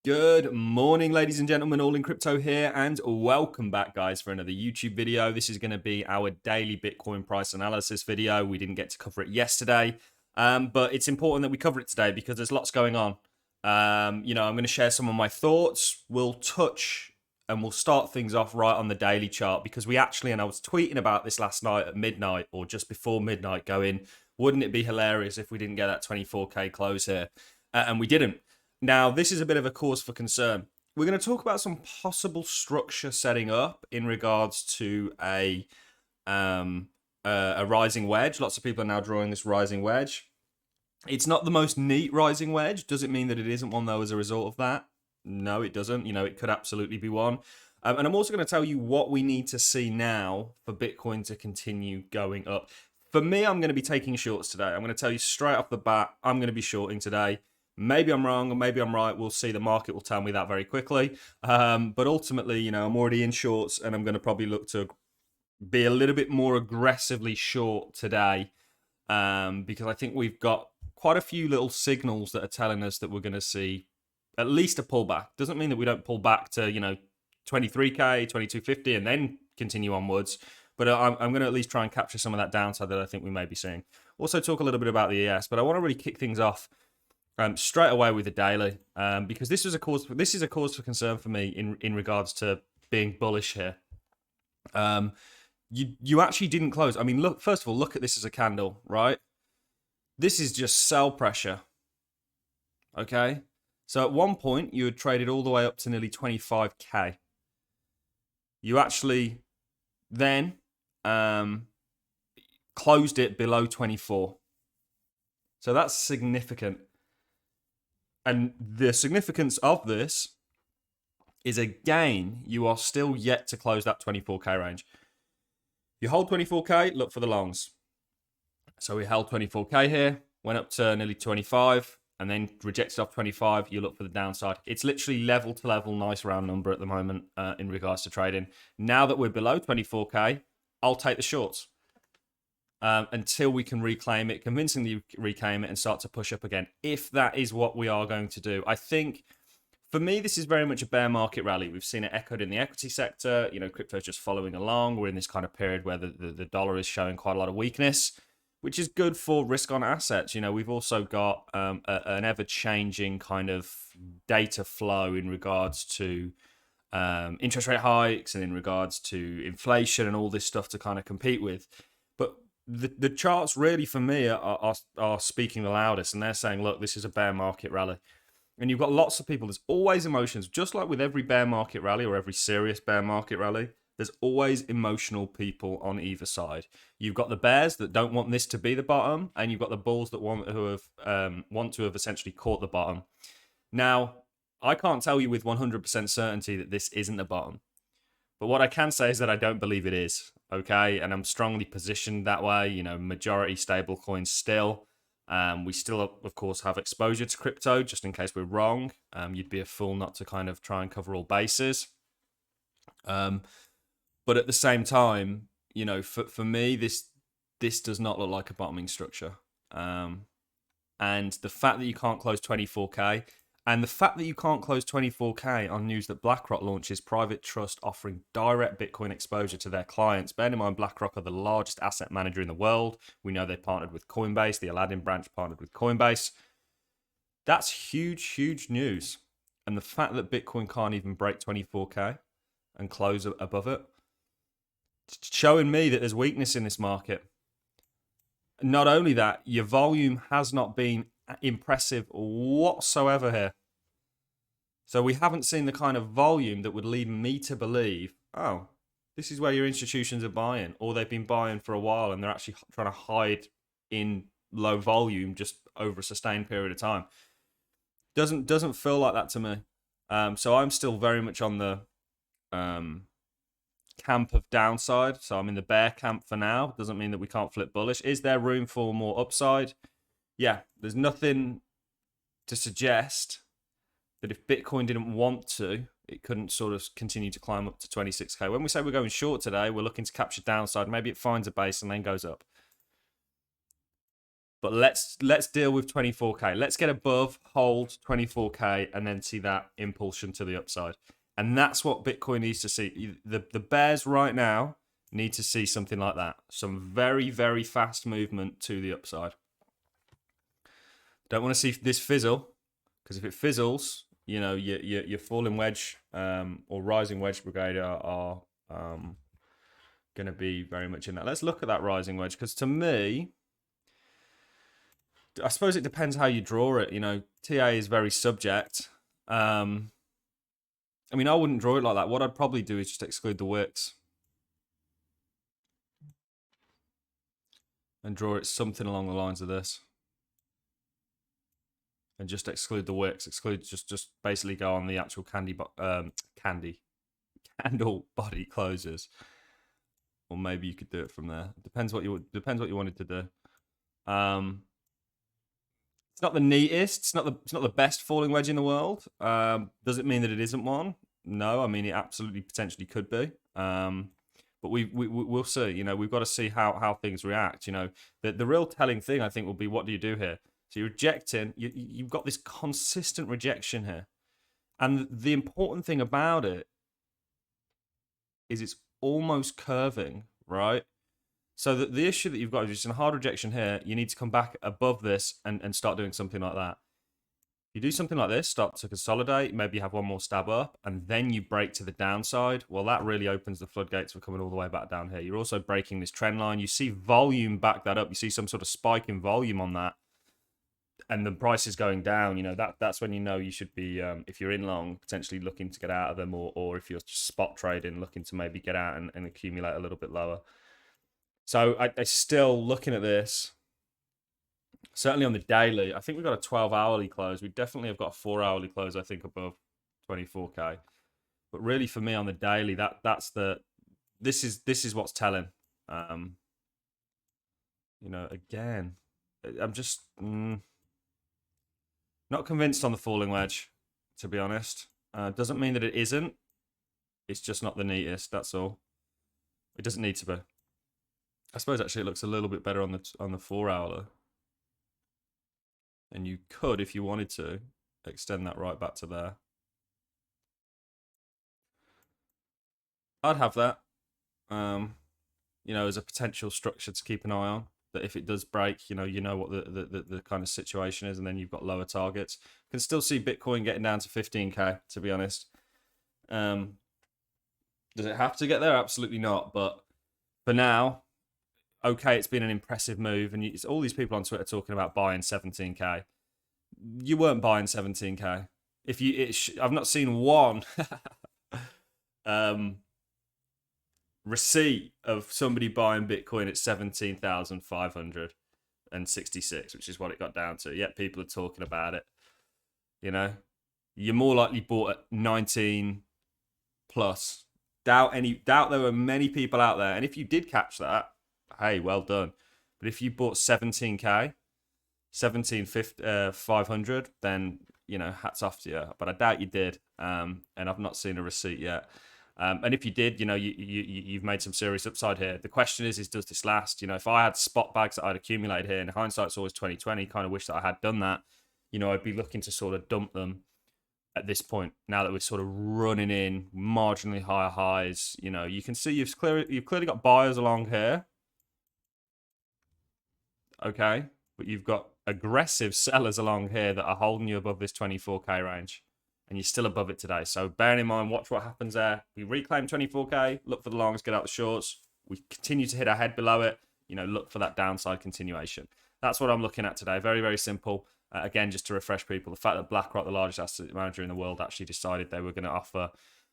Good morning, ladies and gentlemen, all in crypto here, and welcome back, guys, for another YouTube video. This is going to be our daily Bitcoin price analysis video. We didn't get to cover it yesterday, but it's important that we cover it today because there's lots going on. I'm going to share some of my thoughts. We'll touch and we'll start things off right on the daily chart because we actually, and I was tweeting about this last night at midnight or just before midnight, going, wouldn't it be hilarious if we didn't get that 24K close here? And we didn't. Now, this is a bit of a cause for concern. We're going to talk about some possible structure setting up in regards to a rising wedge. Lots of people are now drawing this rising wedge. It's not the most neat rising wedge. Does it mean that it isn't one, though, as a result of that? No, it doesn't. It could absolutely be one. And I'm also going to tell you what we need to see now for Bitcoin to continue going up. For me, I'm going to be taking shorts today. I'm going to tell you straight off the bat, I'm going to be shorting today. Maybe I'm wrong or maybe I'm right. We'll see. The market will tell me that very quickly. But ultimately, I'm already in shorts and I'm going to probably look to be a little bit more aggressively short today because I think we've got quite a few little signals that are telling us that we're going to see at least a pullback. Doesn't mean that we don't pull back to, 23K, 2250 and then continue onwards. But I'm going to at least try and capture some of that downside that I think we may be seeing. Also talk a little bit about the ES, but I want to really kick things off straight away with the daily, because this is a cause for concern for me in regards to being bullish here. You actually didn't close. I mean, look. First of all, look at this as a candle, right? This is just sell pressure. Okay, so at one point you had traded all the way up to nearly 25K. You actually then closed it below 24. So that's significant. And the significance of this is, again, you are still yet to close that 24K range. You hold 24K, look for the longs. So we held 24K here, went up to nearly 25, and then rejected off 25. You look for the downside. It's literally level to level, nice round number at the moment in regards to trading. Now that we're below 24K, I'll take the shorts. Until we can reclaim it, convincingly reclaim it and start to push up again, if that is what we are going to do. I think, for me, this is very much a bear market rally. We've seen it echoed in the equity sector. Crypto's just following along. We're in this kind of period where the dollar is showing quite a lot of weakness, which is good for risk on assets. We've also got an ever-changing kind of data flow in regards to interest rate hikes and in regards to inflation and all this stuff to kind of compete with. But the charts really, for me, are speaking the loudest, and they're saying, look, this is a bear market rally. And you've got lots of people. There's always emotions, just like with every bear market rally or every serious bear market rally. There's always emotional people on either side. You've got the bears that don't want this to be the bottom, and you've got the bulls that want to have essentially caught the bottom. Now, I can't tell you with 100% certainty that this isn't the bottom. But what I can say is that I don't believe it is, okay? And I'm strongly positioned that way, majority stable coins still. We still, of course, have exposure to crypto, just in case we're wrong. You'd be a fool not to kind of try and cover all bases. But at the same time, for me, this does not look like a bottoming structure. And the fact that you can't close 24K, and the fact that you can't close 24K on news that BlackRock launches private trust offering direct Bitcoin exposure to their clients. Bear in mind, BlackRock are the largest asset manager in the world. We know they partnered with Coinbase. The ALLIN branch partnered with Coinbase. That's huge, huge news. And the fact that Bitcoin can't even break 24K and close above it, it's showing me that there's weakness in this market. Not only that, your volume has not been impressive whatsoever here. So we haven't seen the kind of volume that would lead me to believe, oh, this is where your institutions are buying, or they've been buying for a while and they're actually trying to hide in low volume just over a sustained period of time. Doesn't feel like that to me. So I'm still very much on the camp of downside. So I'm in the bear camp for now. Doesn't mean that we can't flip bullish. Is there room for more upside? Yeah, there's nothing to suggest that if Bitcoin didn't want to, it couldn't sort of continue to climb up to 26K. When we say we're going short today, we're looking to capture downside. Maybe it finds a base and then goes up. But let's deal with 24K. Let's get above, hold 24K, and then see that impulsion to the upside. And that's what Bitcoin needs to see. The bears right now need to see something like that. Some very, very fast movement to the upside. Don't want to see this fizzle, because if it fizzles, you know, your falling wedge or rising wedge brigade are going to be very much in that. Let's look at that rising wedge, because to me, I suppose it depends how you draw it. You know, TA is very subject. I mean, I wouldn't draw it like that. What I'd probably do is just exclude the wicks and draw it something along the lines of this. And just exclude the wicks. Exclude, just basically go on the actual candle body closes. Or maybe you could do it from there. Depends what you wanted to do. It's not the neatest. It's not the best falling wedge in the world. Does it mean that it isn't one? No. I mean, it absolutely potentially could be. But we'll see. You know, we've got to see how things react. You know, the real telling thing, I think, will be, what do you do here? So you're rejecting. You've got this consistent rejection here, and the important thing about it is it's almost curving, right? So the issue that you've got is just a hard rejection here. You need to come back above this and start doing something like that. You do something like this, start to consolidate, maybe have one more stab up, and then you break to the downside. Well, that really opens the floodgates for coming all the way back down here. You're also breaking this trend line. You see volume back that up. You see some sort of spike in volume on that, and the price is going down. You know, that's when you know you should be, if you're in long, potentially looking to get out of them, or if you're spot trading, looking to maybe get out and accumulate a little bit lower. So I still, looking at this, certainly on the daily, I think we've got a 12-hourly close. We definitely have got a 4-hourly close, I think, above 24K. But really, for me on the daily, this is what's telling. You know, again, I'm just not convinced on the falling wedge, to be honest. Doesn't mean that it isn't. It's just not the neatest. That's all. It doesn't need to be. I suppose actually it looks a little bit better on the 4-hourly. And you could, if you wanted to, extend that right back to there. I'd have that. You know, as a potential structure to keep an eye on. That if it does break, you know what the kind of situation is, and then you've got lower targets. You can still see Bitcoin getting down to 15K, to be honest. Does it have to get there? Absolutely not. But for now, okay, it's been an impressive move, and it's all these people on Twitter talking about buying 17K. You weren't buying 17K. I've not seen one receipt of somebody buying Bitcoin at 17,566, which is what it got down to. Yet people are talking about it. You know, you're more likely bought at 19 plus. Doubt there were many people out there, and if you did catch that, hey, well done. But if you bought 17K, 17,500, then, you know, hats off to you. But I doubt you did, and I've not seen a receipt yet. And if you did, you know, you've made some serious upside here. The question is does this last? You know, if I had spot bags that I'd accumulated here, and hindsight's always 2020, kind of wish that I had done that. You know, I'd be looking to sort of dump them at this point. Now that we're sort of running in marginally higher highs, you know, you can see you've clearly got buyers along here. Okay, but you've got aggressive sellers along here that are holding you above this 24K range, and you're still above it today. So bearing in mind, watch what happens there. We reclaim 24K, look for the longs, get out the shorts. We continue to hit our head below it, you know, look for that downside continuation. That's what I'm looking at today. Very, very simple. Again, just to refresh people, the fact that BlackRock, the largest asset manager in the world, actually decided they were going to offer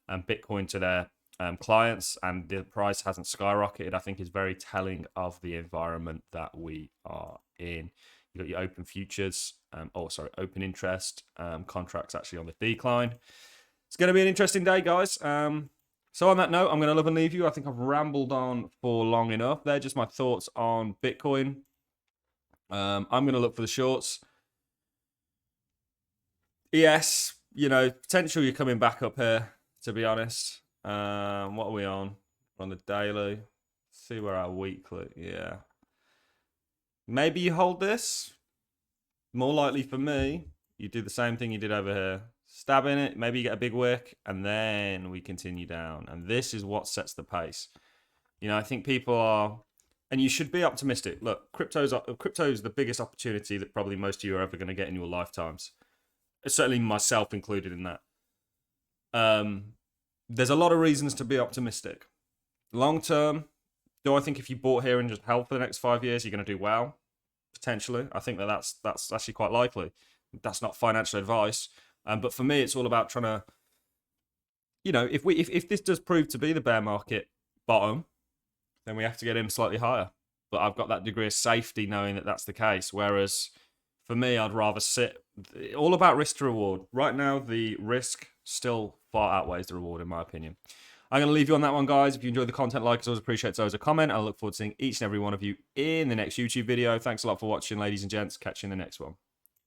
Bitcoin to their clients, and the price hasn't skyrocketed, I think is very telling of the environment that we are in. You've got your open futures, open interest contracts actually on the decline. It's going to be an interesting day, guys. So on that note, I'm going to love and leave you. I think I've rambled on for long enough. They're just my thoughts on Bitcoin. I'm going to look for the shorts. Yes, you know, potential you're coming back up here, to be honest. What are we on? We're on the daily. Let's see where our weekly, yeah. maybe you hold this. More likely for me, you do the same thing you did over here. Stab in it, maybe you get a big wick, and then we continue down. And this is what sets the pace. You know, I think people are, and you should be optimistic. Look, crypto's the biggest opportunity that probably most of you are ever going to get in your lifetimes. Certainly myself included in that. There's a lot of reasons to be optimistic. Long term, do I think if you bought here and just held for the next 5 years, you're going to do well? Potentially. I think that's actually quite likely. That's not financial advice. But for me, it's all about trying to, you know, if this does prove to be the bear market bottom, then we have to get in slightly higher. But I've got that degree of safety knowing that that's the case. Whereas for me, I'd rather sit. All about risk to reward. Right now, the risk still far outweighs the reward, in my opinion. I'm going to leave you on that one, guys. If you enjoyed the content, like, as always, appreciate it as a comment. I look forward to seeing each and every one of you in the next YouTube video. Thanks a lot for watching, ladies and gents. Catch you in the next one.